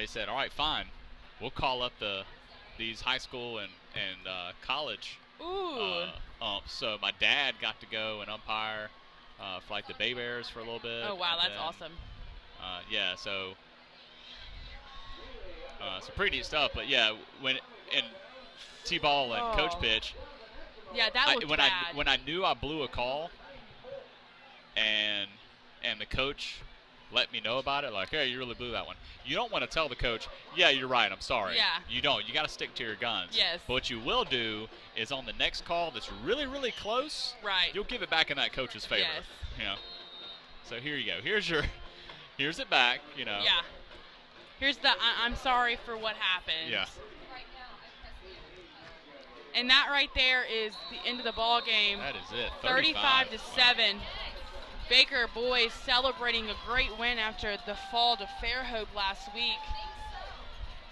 They said, all right, fine, we'll call up these high school and college umps. So my dad got to go and umpire for like the Bay Bears for a little bit. Oh wow, that's awesome. Yeah, so some pretty neat stuff. But yeah, when in T-ball and coach pitch, yeah, that looked bad. When I knew I blew a call, and the coach let me know about it, like, hey, you really blew that one. You don't want to tell the coach, yeah, you're right, I'm sorry. Yeah. You don't. You got to stick to your guns. Yes. But what you will do is on the next call that's really, really close, right, you'll give it back in that coach's favor. Yes. You know. So here you go. Here's it back, you know. Yeah. Here's the I'm sorry for what happened. Yeah. And that right there is the end of the ball game. That is it. 35-7. Wow. Baker boys celebrating a great win after the fall to Fairhope last week.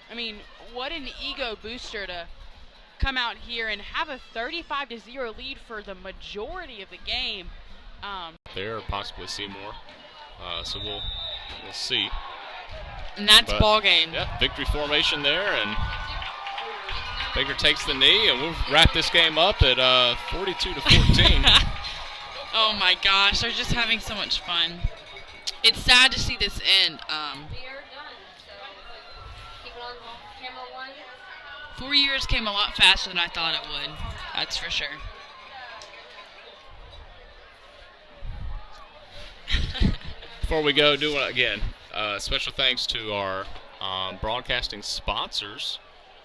I mean, what an ego booster to come out here and have a 35-0 lead for the majority of the game. There, or possibly Seymour. So we'll see. And that's ball game. Yeah, victory formation there, and Baker takes the knee, and we'll wrap this game up at 42-14. Oh my gosh, they're just having so much fun. It's sad to see this end. 4 years came a lot faster than I thought it would. That's for sure. Before we go, again, special thanks to our broadcasting sponsors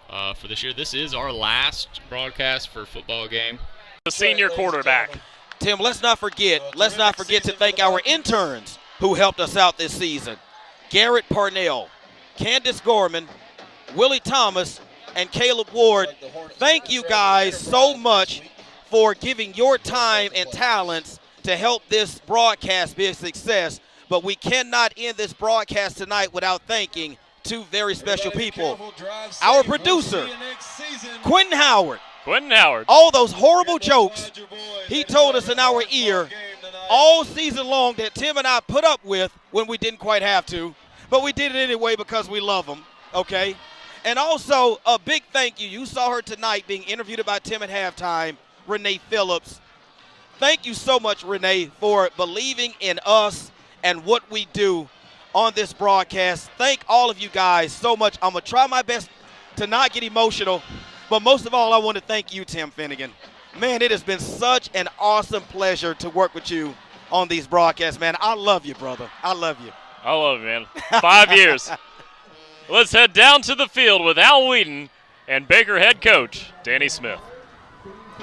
for this year. This is our last broadcast for football game. The senior quarterback. Tim, let's not forget to thank our interns who helped us out this season. Garrett Parnell, Candace Gorman, Willie Thomas, and Caleb Ward. Thank you guys so much for giving your time and talents to help this broadcast be a success. But we cannot end this broadcast tonight without thanking two very special people. Our producer, Quentin Howard. All those horrible jokes he told us in our ear all season long that Tim and I put up with when we didn't quite have to. But we did it anyway because we love him, okay? And also a big thank you. You saw her tonight being interviewed by Tim at halftime, Renee Phillips. Thank you so much, Renee, for believing in us and what we do on this broadcast. Thank all of you guys so much. I'm going to try my best to not get emotional. But most of all, I want to thank you, Tim Finnegan. Man, it has been such an awesome pleasure to work with you on these broadcasts, man. I love you, brother. I love you. I love you, man. 5 years. Let's head down to the field with Al Whedon and Baker head coach Danny Smith.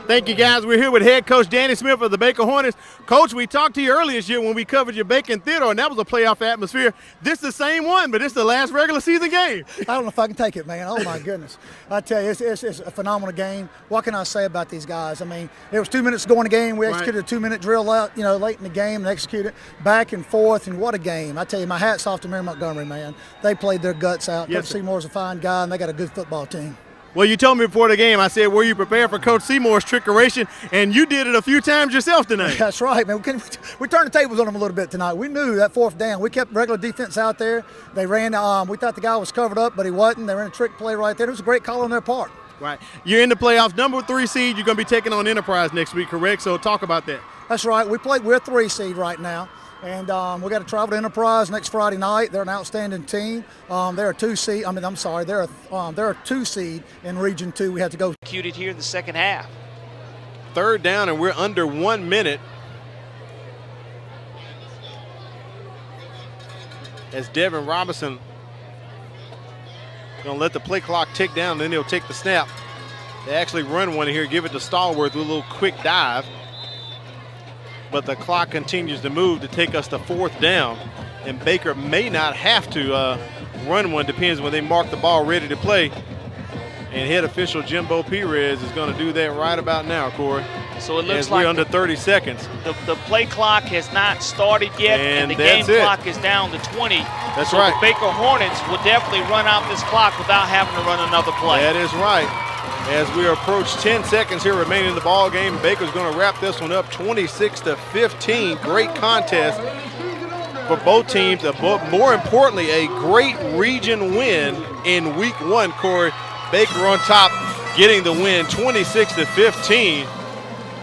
Thank you, guys. We're here with head coach Danny Smith of the Baker Hornets. Coach, we talked to you earlier this year when we covered your Bacon Theodore, and that was a playoff atmosphere. This is the same one, but it's the last regular season game. I don't know if I can take it, man. Oh, my goodness. I tell you, it's a phenomenal game. What can I say about these guys? I mean, there was 2 minutes to go in the game. We executed a 2-minute drill out, late in the game and executed back and forth, and what a game. I tell you, my hat's off to Mary Montgomery, man. They played their guts out. Yes, Coach Seymour's a fine guy, and they got a good football team. Well, you told me before the game, I said, were you prepared for Coach Seymour's trickeration? And you did it a few times yourself tonight. That's right, man. We turned the tables on them a little bit tonight. We knew that fourth down. We kept regular defense out there. They ran. We thought the guy was covered up, but he wasn't. They ran a trick play right there. It was a great call on their part. Right. You're in the playoffs, number 3 seed. You're going to be taking on Enterprise next week, correct? So talk about that. That's right. We're a 3 seed right now. And we got to travel to Enterprise next Friday night. They're an outstanding team. They're a 2 seed. They're a 2 seed in Region 2. We had to go. Executed here in the second half. 3rd down, and we're under 1 minute. As Devin Robinson going to let the play clock tick down, then he'll take the snap. They actually run one here, give it to Stallworth with a little quick dive. But the clock continues to move to take us to 4th down. And Baker may not have to run one, depends when they mark the ball ready to play. And head official Jimbo Perez is going to do that right about now, Corey. So it looks as like we're under 30 seconds. The play clock has not started yet, and the game clock is down to 20. That's right. The Baker Hornets will definitely run out this clock without having to run another play. That is right. As we approach 10 seconds here remaining in the ball game, Baker's going to wrap this one up 26-15. Great contest. for both teams, but more importantly, a great region win in week 1. Corey, Baker on top, getting the win 26-15.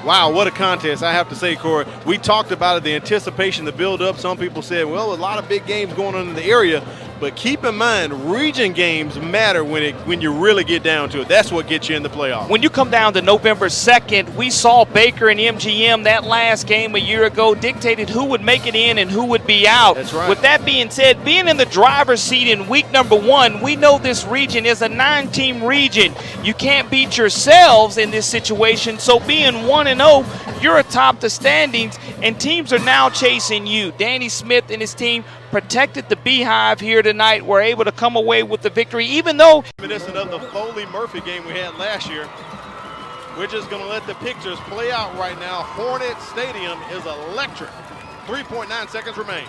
Wow, what a contest, I have to say, Corey. We talked about it, the anticipation, the build-up. Some people said, well, a lot of big games going on in the area. But keep in mind, region games matter when you really get down to it. That's what gets you in the playoffs. When you come down to November 2nd, we saw Baker and MGM, that last game a year ago, dictated who would make it in and who would be out. That's right. With that being said, being in the driver's seat in week number 1, we know this region is a 9-team region. You can't beat yourselves in this situation, so being 1-0, you're atop the standings, and teams are now chasing you. Danny Smith and his team protected the Beehive here tonight, were able to come away with the victory, even though reminiscent of the Foley-Murphy game we had last year. We're just going to let the pictures play out right now. Hornets Stadium is electric. 3.9 seconds remain.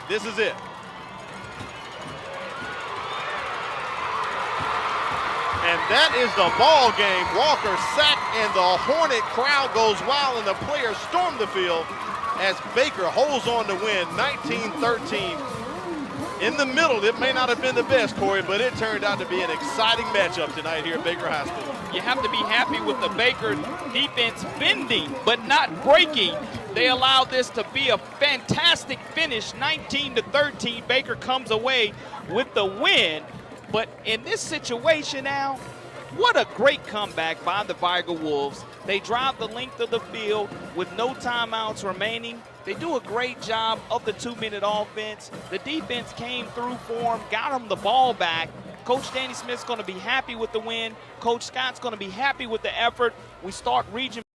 This is it. And that is the ball game. Walker sacked, and the Hornet crowd goes wild, and the players storm the field as Baker holds on to win 19-13. In the middle, it may not have been the best, Corey, but it turned out to be an exciting matchup tonight here at Baker High School. you have to be happy with the Baker defense bending but not breaking. They allowed this to be a fantastic finish, 19-13. Baker comes away with the win. But in this situation now, what a great comeback by the Viger Wolves. They drive the length of the field with no timeouts remaining. They do a great job of the 2-minute offense. The defense came through for them, got them the ball back. Coach Danny Smith's going to be happy with the win. Coach Scott's going to be happy with the effort. We start region